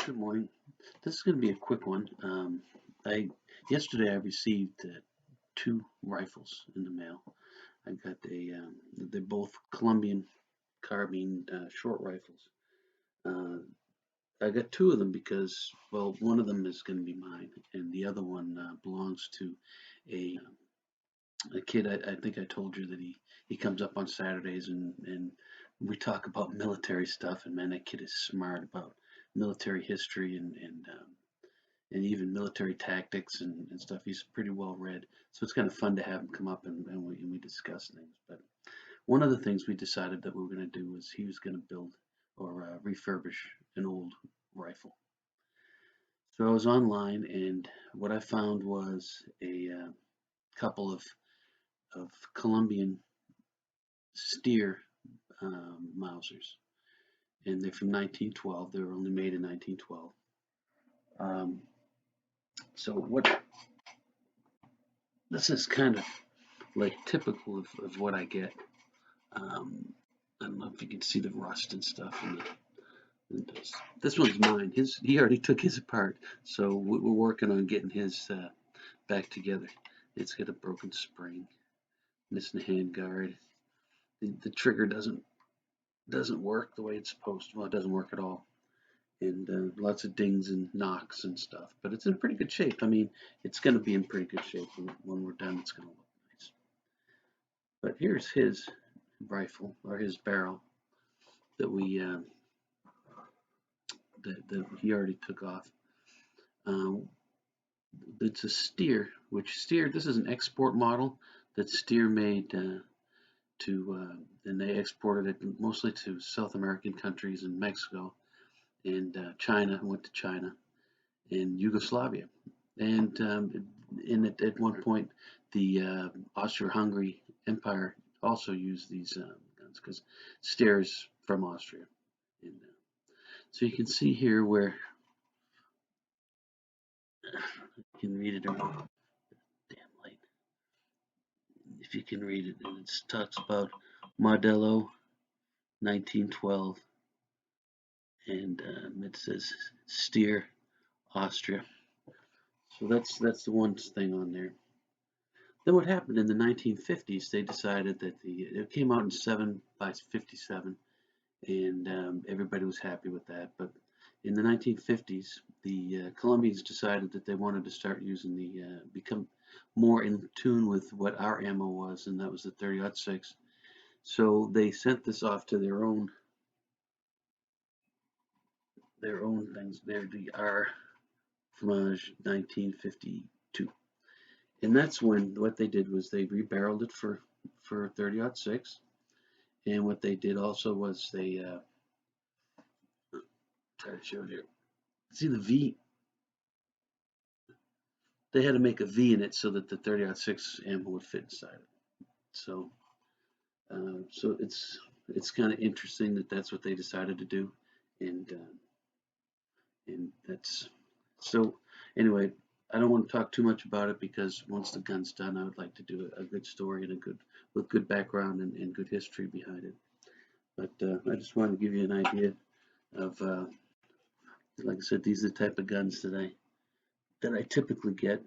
Good morning. This is going to be a quick one. I Yesterday I received two rifles in the mail. I got they're both Colombian carbine short rifles. Uh, I got two of them because, well, one of them is going to be mine, and the other one belongs to a kid. I think I told you that he comes up on Saturdays and we talk about military stuff. And man, that kid is smart about military history and even military tactics and stuff. He's pretty well read, so it's kind of fun to have him come up and we discuss things. But one of the things we decided that we were going to do was he was going to build or refurbish an old rifle. So I was online, and what I found was a couple of Colombian Steyr Mausers, and they're from 1912. They were only made in 1912. Um, so what this is kind of like typical of what I get. I don't know if you can see the rust and stuff. This one's mine. He already took his apart, so we're working on getting his back together. It's got a broken spring, missing a hand guard. The trigger doesn't work the way it's supposed to. Well, it doesn't work at all, and lots of dings and knocks and stuff. But it's in pretty good shape. I mean, it's going to be in pretty good shape when we're done. It's going to look nice. But here's his rifle or his barrel that we that he already took off. Um, it's a Steyr, which Steyr, this is an export model that Steyr made and they exported it mostly to South American countries and Mexico and China, went to China and Yugoslavia. And at one point, the Austro-Hungary Empire also used these guns because Steyr is from Austria. And, so you can see here where you can read it around. Damn light. If you can read it, and it talks about Modelo 1912, and it says Steyr, Austria. So that's the one thing on there. Then what happened in the 1950s? They decided that it came out in 7 by 57, and everybody was happy with that. But in the 1950s, the Colombians decided that they wanted to start using become more in tune with what our ammo was, and that was the 30-06. So they sent this off to their own things. They're the R Fromage 1952, and that's when what they did was they rebarreled it for 30-06, and what they did also was they try to show you. See the V. They had to make a V in it so that the 30-06 ammo would fit inside it. So, so it's kind of interesting that that's what they decided to do, and that's so. Anyway, I don't want to talk too much about it because once the gun's done, I would like to do a good story and a good with good background and good history behind it. But I just wanted to give you an idea of, like I said, these are the type of guns that I typically get.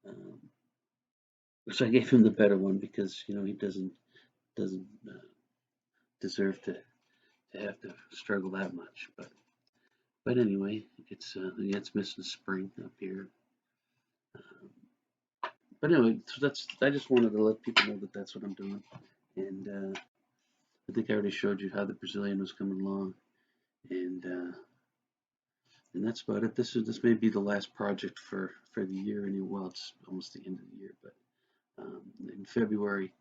Um, so I gave him the better one because he doesn't deserve to have to struggle that much. But anyway, it's missing a spring up here. Um, but anyway, so that's I just wanted to let people know that that's what I'm doing, and I think I already showed you how the Brazilian was coming along, and uh, and that's about it. This may be the last project for the year, and well, it's almost the end of the year, but in February,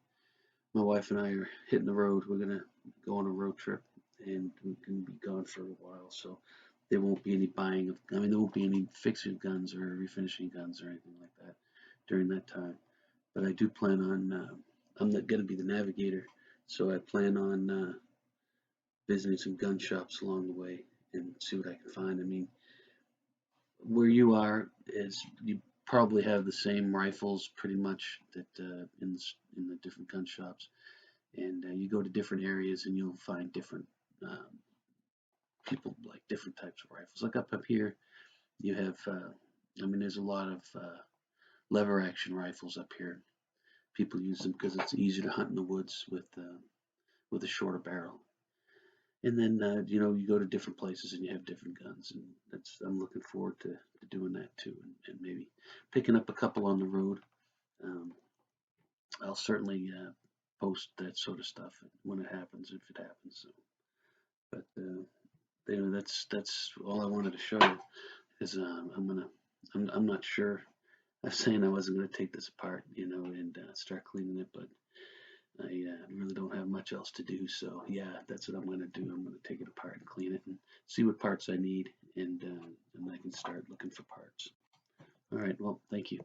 my wife and I are hitting the road. We're gonna go on a road trip, and we can be gone for a while, so there won't be any buying of. I mean, there won't be any fixing guns or refinishing guns or anything like that during that time. But I do plan on. I'm not gonna be the navigator, so I plan on visiting some gun shops along the way and see what I can find. I mean, where you are is you probably have the same rifles pretty much that in the different gun shops, and you go to different areas and you'll find different um, people like different types of rifles. Like up here, you have, I mean, there's a lot of lever action rifles up here. People use them because it's easier to hunt in the woods with a shorter barrel. And then you go to different places and you have different guns, and I'm looking forward to doing that too, and maybe picking up a couple on the road. Um, I'll certainly post that sort of stuff when it happens, if it happens. So, but that's all I wanted to show you. Is I'm not sure. I was saying I wasn't gonna take this apart, and start cleaning it, but I really don't have much else to do. So yeah, that's what I'm gonna do. I'm gonna take it apart and clean it and see what parts I need, and I can start looking for parts. All right. Well, thank you.